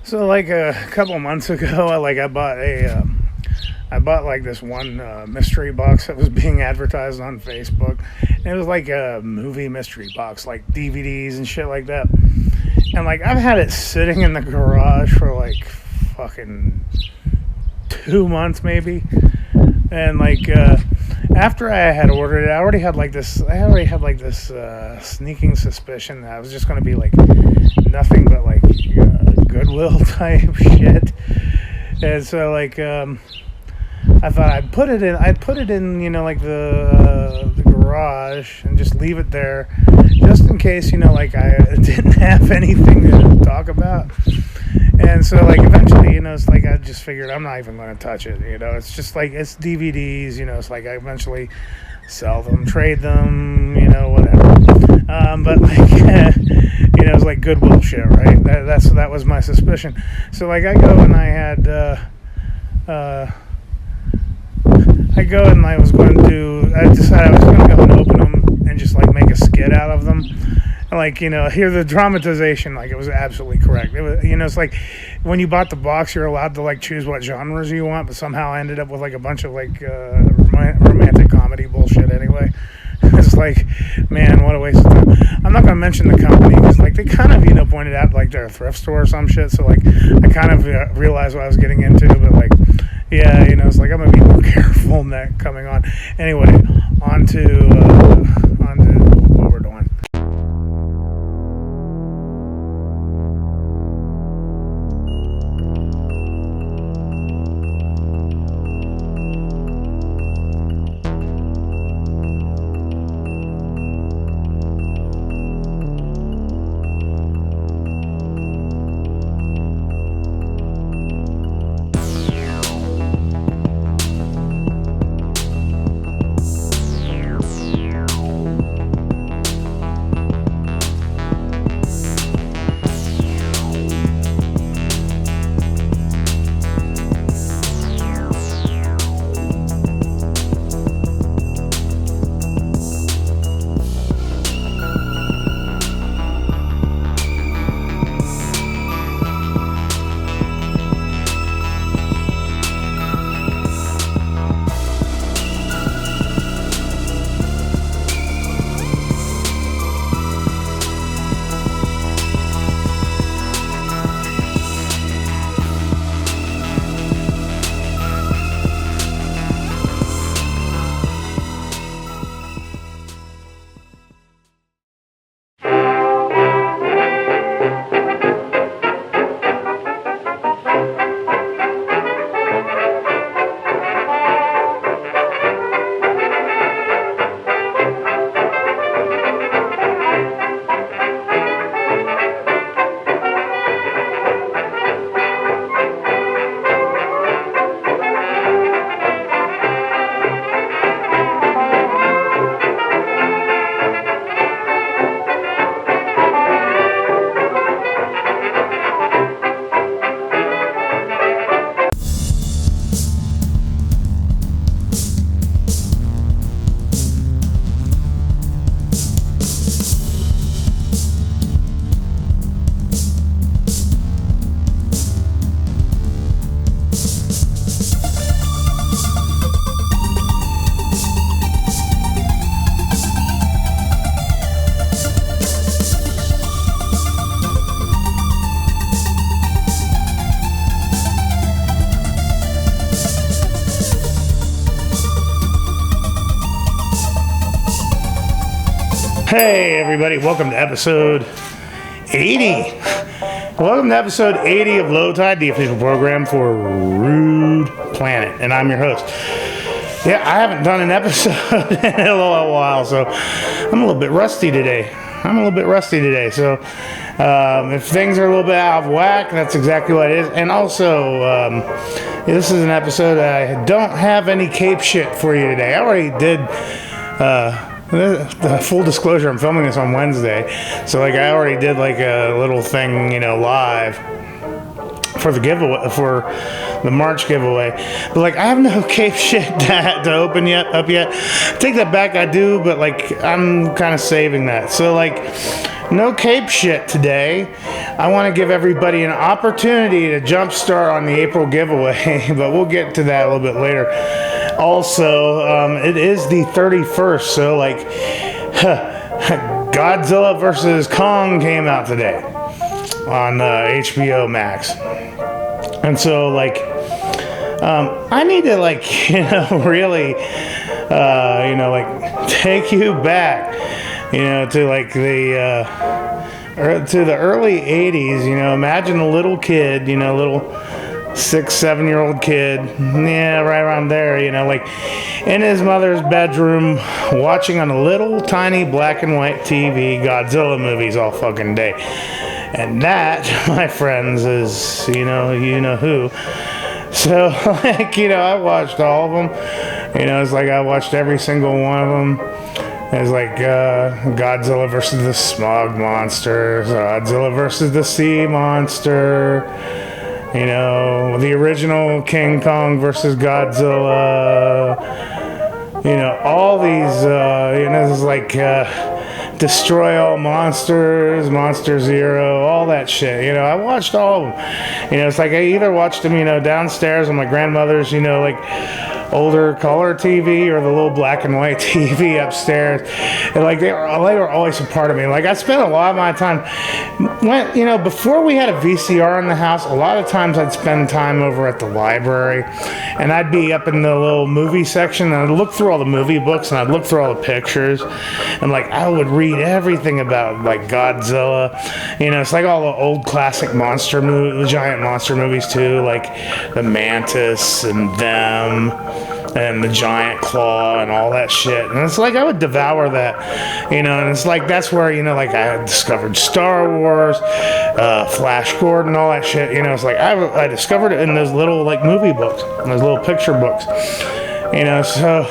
So like a couple months ago, I bought like this one mystery box that was being advertised on Facebook. And it was like a movie mystery box, like DVDs and shit like that. And like I've had it sitting in the garage for like fucking 2 months maybe. And like after I had ordered it, I already had like this. Sneaking suspicion that I was just going to be like nothing but like Goodwill type shit. And so like I thought I'd put it in like the garage and just leave it there, just in case like I didn't have anything to talk about. And so like eventually it's like I just figured I'm not even going to touch it. It's just like it's DVDs. It's like I eventually sell them, trade them, whatever. But like it's like Goodwill shit, right? That was my suspicion. So like I go and I decided I was going to go and open them and just like make a skit out of them. And like, here the dramatization, like it was absolutely correct. It was, it's like when you bought the box, you're allowed to like choose what genres you want, but somehow I ended up with like a bunch of like romantic comedy bullshit anyway. It's like, man, what a waste of time. I'm not going to mention the company because like they kind of, pointed out like they're a thrift store or some shit. So like I kind of realized what I was getting into, but like, yeah, it's like I'm going to be more careful in that coming on. Anyway, on to what we're doing. Hey everybody, welcome to episode 80. Welcome to episode 80 of Low Tide, the official program for Rude Planet, and I'm your host. Yeah, I haven't done an episode in a little while, so I'm a little bit rusty today. So if things are a little bit out of whack, that's exactly what it is. And also, this is an episode that I don't have any cape shit for you today. I already did the full disclosure, I'm filming this on Wednesday, so like I already did like a little thing, live for the giveaway, for the March giveaway. But like, I have no cape shit to open up yet. Take that back, I do, but like, I'm kind of saving that. So like, no cape shit today. I want to give everybody an opportunity to jumpstart on the April giveaway, but we'll get to that a little bit later. Also, it is the 31st, so like, Godzilla vs. Kong came out today on HBO Max. And so, like, I need to, like, really, like, take you back, to, like, the early 80s, imagine a little kid, little 6-7-year-old kid, right around there, like in his mother's bedroom watching on a little tiny black and white TV Godzilla movies all fucking day. And that, my friends, is you know who. So like, I watched all of them. It's like I watched every single one of them. It's like Godzilla versus the Smog Monster, Godzilla versus the Sea Monster, the original King Kong versus Godzilla, all these, this is like Destroy All Monsters, Monster Zero, all that shit. I watched all of them. It's like I either watched them, downstairs on my grandmother's, like older color TV or the little black and white TV upstairs. And like they were always a part of me. Like I spent a lot of my time before we had a VCR in the house, a lot of times I'd spend time over at the library and I'd be up in the little movie section and I'd look through all the movie books and I'd look through all the pictures and like I would read everything about like Godzilla. It's like all the old classic monster movies, the giant monster movies too, like the Mantis and them and the giant claw and all that shit. And it's like I would devour that, and it's like that's where, like I discovered Star Wars, Flash Gordon, all that shit. It's like I discovered it in those little like movie books, those little picture books. So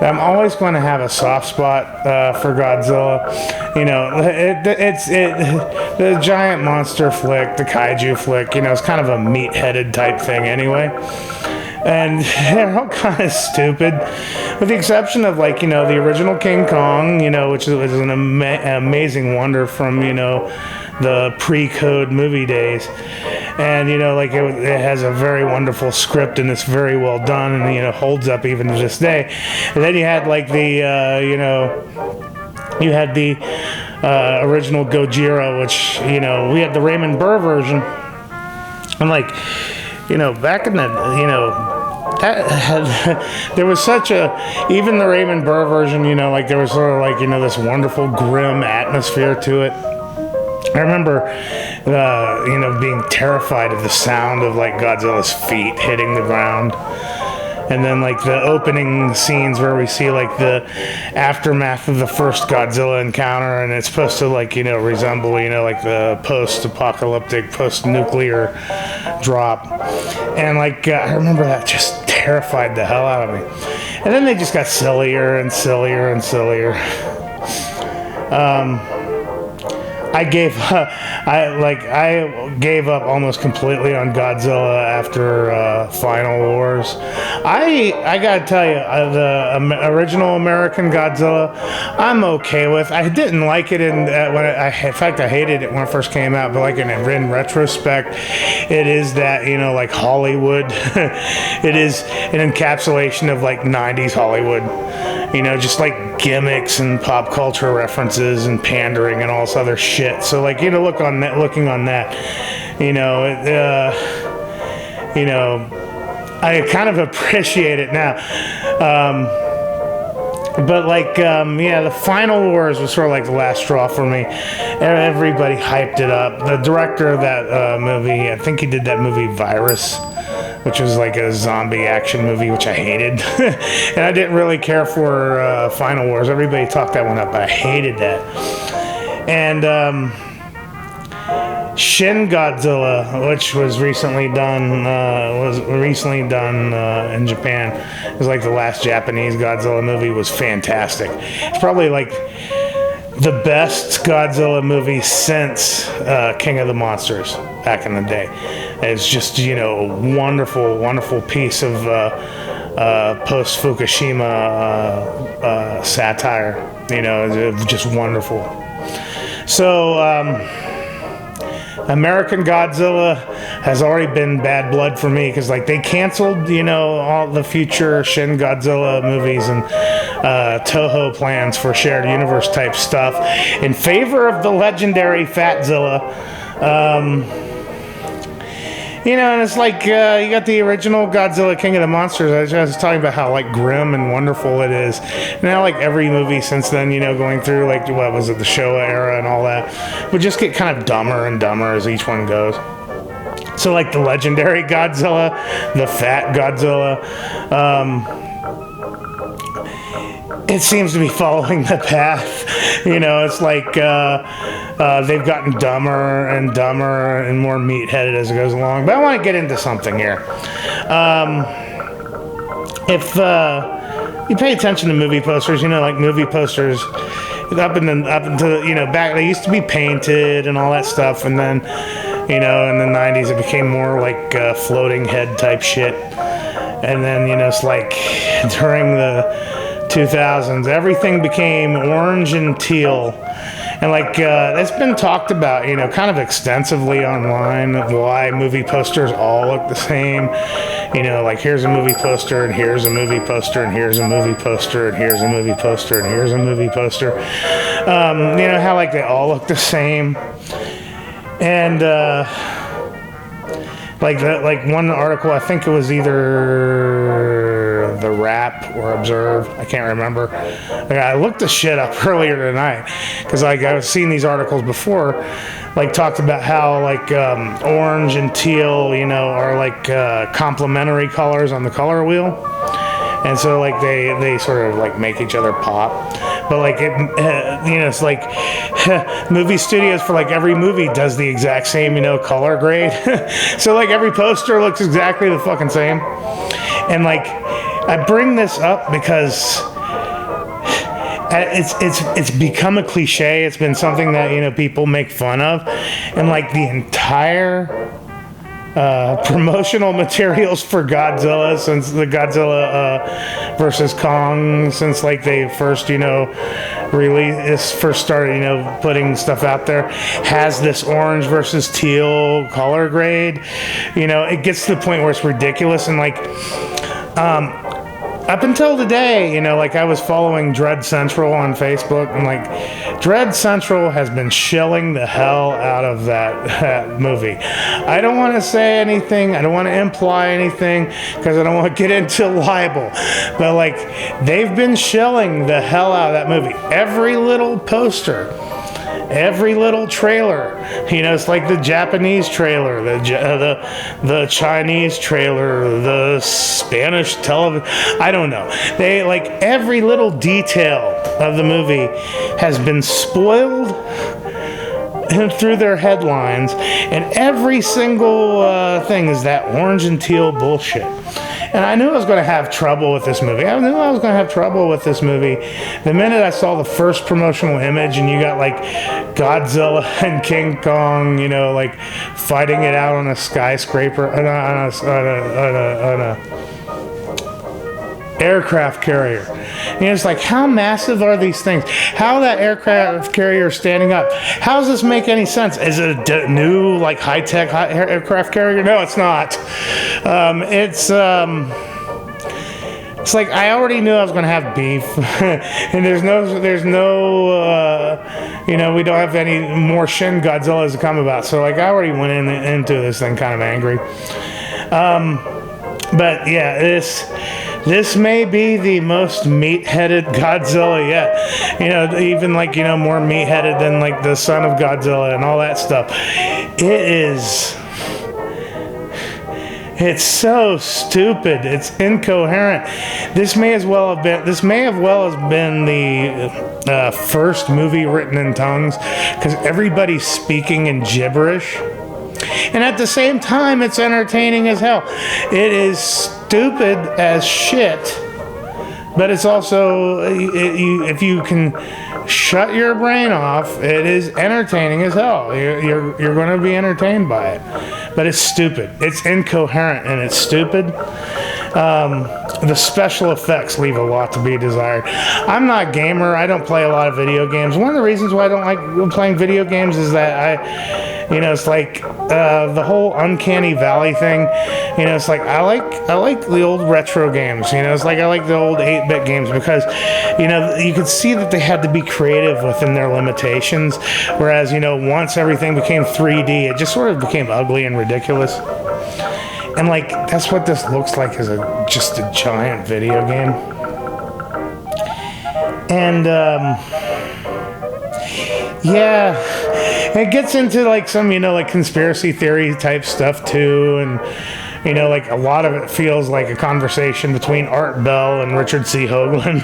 I'm always going to have a soft spot for Godzilla. It's the giant monster flick, the kaiju flick. It's kind of a meat-headed type thing anyway. And they're all kind of stupid, with the exception of like, the original King Kong, which was an amazing wonder from, the pre-code movie days. And, like it has a very wonderful script and it's very well done and, holds up even to this day. And then you had like the, you had the original Gojira, which, we had the Raymond Burr version. And like, back in the, there was such even the Raymond Burr version, like there was sort of like, this wonderful grim atmosphere to it. I remember, being terrified of the sound of like Godzilla's feet hitting the ground. And then like the opening scenes where we see like the aftermath of the first Godzilla encounter, and it's supposed to like, resemble, like the post-apocalyptic, post-nuclear drop. And like, I remember that just terrified the hell out of me. And then they just got sillier and sillier and sillier. I gave up almost completely on Godzilla after Final Wars. I gotta tell you, the original American Godzilla, I'm okay with. I didn't like it in fact, I hated it when it first came out. But like in retrospect, it is that like Hollywood. It is an encapsulation of like '90s Hollywood. Just like gimmicks and pop culture references and pandering and all this other shit. So like, looking on that, I kind of appreciate it now. But like, the Final Wars was sort of like the last straw for me. Everybody hyped it up. The director of that movie, I think he did that movie Virus, which was like a zombie action movie, which I hated. And I didn't really care for Final Wars. Everybody talked that one up, but I hated that. And Shin Godzilla, which was recently done in Japan. It was like the last Japanese Godzilla movie, was fantastic. It's probably like the best Godzilla movie since King of the Monsters back in the day. It's just, you know, a wonderful, wonderful piece of post-Fukushima satire. You know, it's just wonderful. So, American Godzilla has already been bad blood for me because, like, they canceled, you know, all the future Shin Godzilla movies and Toho plans for shared universe type stuff in favor of the legendary Fatzilla. You know, and it's like you got the original Godzilla King of the Monsters. I was talking about how, like, grim and wonderful it is. Now, like, every movie since then, you know, going through, like, what was it, the Showa era and all that, would just get kind of dumber and dumber as each one goes. So, like, the legendary Godzilla, the fat Godzilla, it seems to be following the path. You know, it's like they've gotten dumber and dumber and more meat-headed as it goes along. But I want to get into something here. If you pay attention to movie posters, you know, like movie posters, up until, you know, back, they used to be painted and all that stuff, and then, you know, in the 90s it became more like floating head type shit. And then, you know, it's like during the 2000s, everything became orange and teal. And, like, it's been talked about, you know, kind of extensively online of why movie posters all look the same. You know, like, here's a movie poster, and here's a movie poster, and here's a movie poster, and here's a movie poster, and here's a movie poster. You know, how, like, they all look the same. And, like one article, I think it was either The Wrap or Observe, I can't remember. I looked the shit up earlier tonight because, like, I was seeing these articles before, like, talked about how, like, orange and teal, you know, are like complementary colors on the color wheel. And so, like, they sort of, like, make each other pop. But, like, it, you know, it's like movie studios for, like, every movie does the exact same, you know, color grade. So, like, every poster looks exactly the fucking same. And, like, I bring this up because it's become a cliche. It's been something that, you know, people make fun of. And, like, the entire promotional materials for Godzilla since the Godzilla versus Kong, since, like, they first, you know, first started, you know, putting stuff out there, has this orange versus teal color grade. You know, it gets to the point where it's ridiculous. And, like, up until today, you know, like, I was following Dread Central on Facebook, and, like, Dread Central has been shilling the hell out of that movie. I don't want to say anything, I don't want to imply anything, because I don't want to get into libel, but, like, they've been shilling the hell out of that movie. Every little poster, every little trailer, you know, it's like the Japanese trailer, the Chinese trailer, the Spanish television, I don't know. They, like, every little detail of the movie has been spoiled through their headlines, and every single thing is that orange and teal bullshit. And I knew I was going to have trouble with this movie. The minute I saw the first promotional image and you got, like, Godzilla and King Kong, you know, like, fighting it out on a skyscraper, on a aircraft carrier. And it's like, how massive are these things? How that aircraft carrier is standing up? How does this make any sense? Is it a new, like, high-tech aircraft carrier? No, it's not. It's like, I already knew I was going to have beef, and there's no, you know, we don't have any more Shin Godzillas to come about. So, like, I already went into this thing kind of angry. But yeah, this may be the most meat-headed Godzilla yet. You know, even, like, you know, more meat-headed than, like, the son of Godzilla and all that stuff. It's so stupid. It's incoherent. This may have well been the first movie written in tongues, because everybody's speaking in gibberish. And at the same time, it's entertaining as hell. It is stupid as shit but it's also, if you can shut your brain off, it is entertaining as hell. You're going to be entertained by it, but it's stupid. It's incoherent and it's stupid. The special effects leave a lot to be desired. I'm not a gamer. I don't play a lot of video games. One of the reasons why I don't like playing video games is that it's like the whole uncanny valley thing. It's like I like the old retro games. It's like I like the old 8-bit games because you could see that they had to be creative within their limitations. Whereas once everything became 3D, it just sort of became ugly and ridiculous. And like that's what this looks like, is just a giant video game. And yeah, it gets into like some like conspiracy theory type stuff too, and like a lot of it feels like a conversation between Art Bell and Richard C. Hoagland.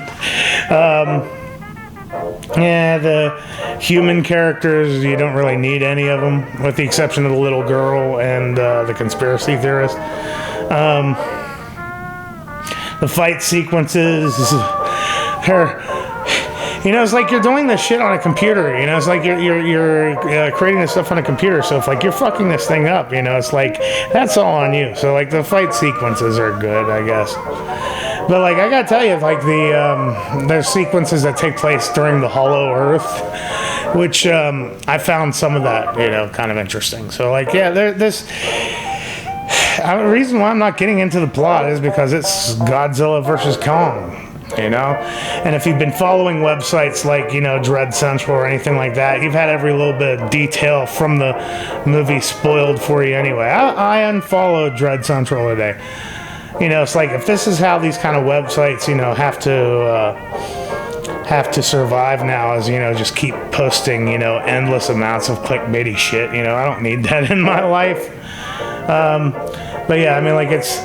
Yeah, the human characters, you don't really need any of them, with the exception of the little girl and the conspiracy theorist. The fight sequences, it's like you're doing this shit on a computer. It's like you're creating this stuff on a computer. So if like you're fucking this thing up, it's like that's all on you. So like the fight sequences are good, I guess. But like I gotta tell you, like there's sequences that take place during the Hollow Earth, which I found some of that kind of interesting. So like yeah, the reason why I'm not getting into the plot is because it's Godzilla versus Kong. And if you've been following websites like Dread Central or anything like that, you've had every little bit of detail from the movie spoiled for you anyway. I unfollowed Dread Central today. It's like if this is how these kind of websites have to survive now, is just keep posting endless amounts of clickbaity shit. I don't need that in my life. But yeah, I mean, like it's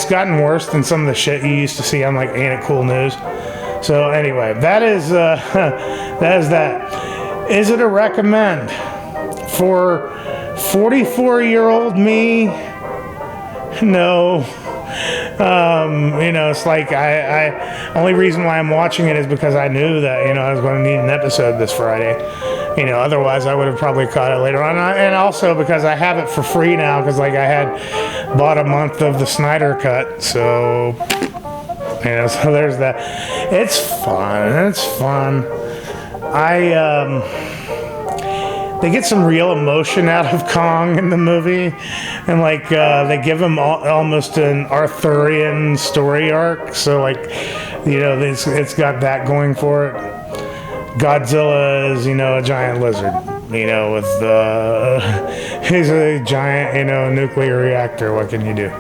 gotten worse than some of the shit you used to see on like Ain't It Cool News. So anyway, that is that. Is it a recommend for 44-year-old me? No. It's like I only reason why I'm watching it is because I knew that I was going to need an episode this Friday. Otherwise I would have probably caught it later on, and also because I have it for free now, because like I had bought a month of the Snyder Cut, so so there's that. It's fun. They get some real emotion out of Kong in the movie, and like they give him almost an Arthurian story arc. So like, it's got that going for it. Godzilla is a giant lizard, with he's a giant nuclear reactor. What can you do?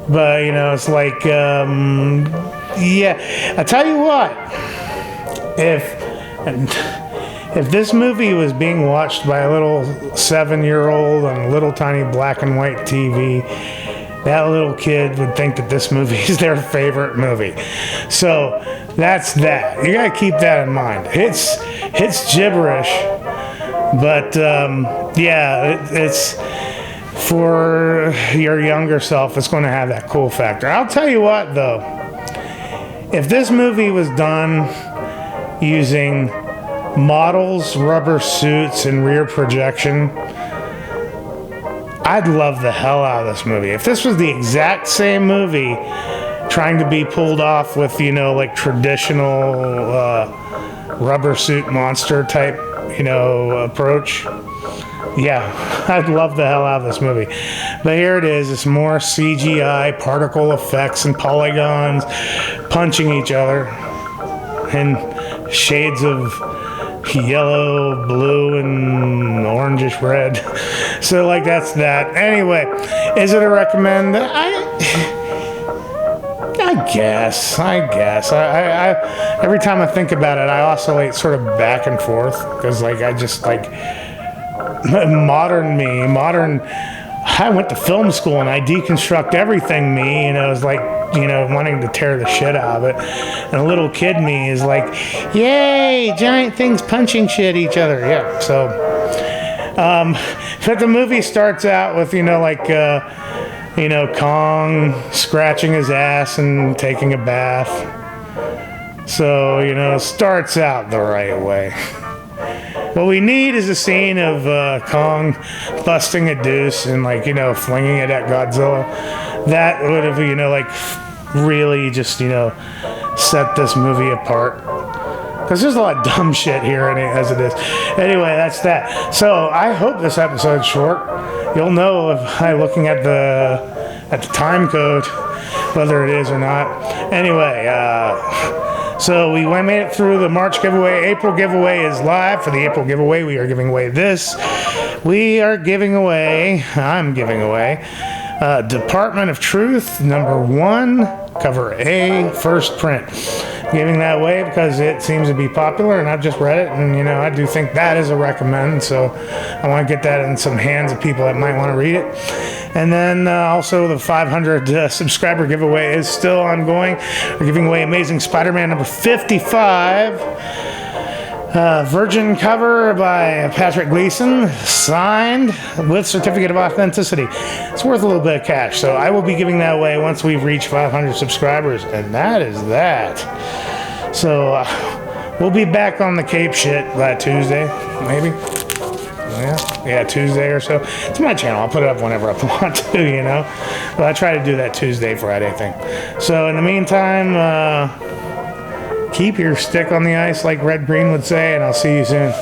But it's like yeah. I tell you what, if this movie was being watched by a little 7-year-old on a little tiny black and white TV, that little kid would think that this movie is their favorite movie. So that's that. You gotta keep that in mind. It's gibberish, but yeah, it's for your younger self. It's going to have that cool factor. I'll tell you what, though, if this movie was done using models, rubber suits, and rear projection, I'd love the hell out of this movie. If this was the exact same movie trying to be pulled off with, like traditional rubber suit monster type, approach, yeah, I'd love the hell out of this movie. But here it is. It's more CGI, particle effects, and polygons punching each other in shades of yellow, blue, and orangish red. So like that's that. Anyway, is it a recommend? I guess. I every time I think about it, I oscillate sort of back and forth, because like I just like modern. I went to film school and I deconstruct everything me, is like, wanting to tear the shit out of it. And a little kid me is like, yay, giant things punching shit each other. Yeah, so. But the movie starts out with, you know, Kong scratching his ass and taking a bath. So, you know, starts out the right way. What we need is a scene of Kong busting a deuce and, like, you know, flinging it at Godzilla. That would have, you know, like, really just, you know, set this movie apart. Because there's a lot of dumb shit here as it is. Anyway, that's that. So I hope this episode's short. You'll know if by looking at the time code whether it is or not. Anyway, so we made it through the March giveaway. April giveaway is live. For the April giveaway, we are giving away this. I'm giving away Department of Truth, #1, cover A, first print. Giving that away because it seems to be popular, and I've just read it, and, you know, I do think that is a recommend, so I want to get that in some hands of people that might want to read it. And then also the 500 subscriber giveaway is still ongoing. We're giving away Amazing Spider-Man #55. Virgin cover by Patrick Gleason, signed with certificate of authenticity. It's worth a little bit of cash, so I will be giving that away once we've reached 500 subscribers, and that is that. So we'll be back on the Cape shit by Tuesday, maybe. Yeah, Tuesday or so. It's my channel. I'll put it up whenever I want to, you know. But I try to do that Tuesday, Friday thing. So in the meantime, keep your stick on the ice, like Red Green would say, and I'll see you soon.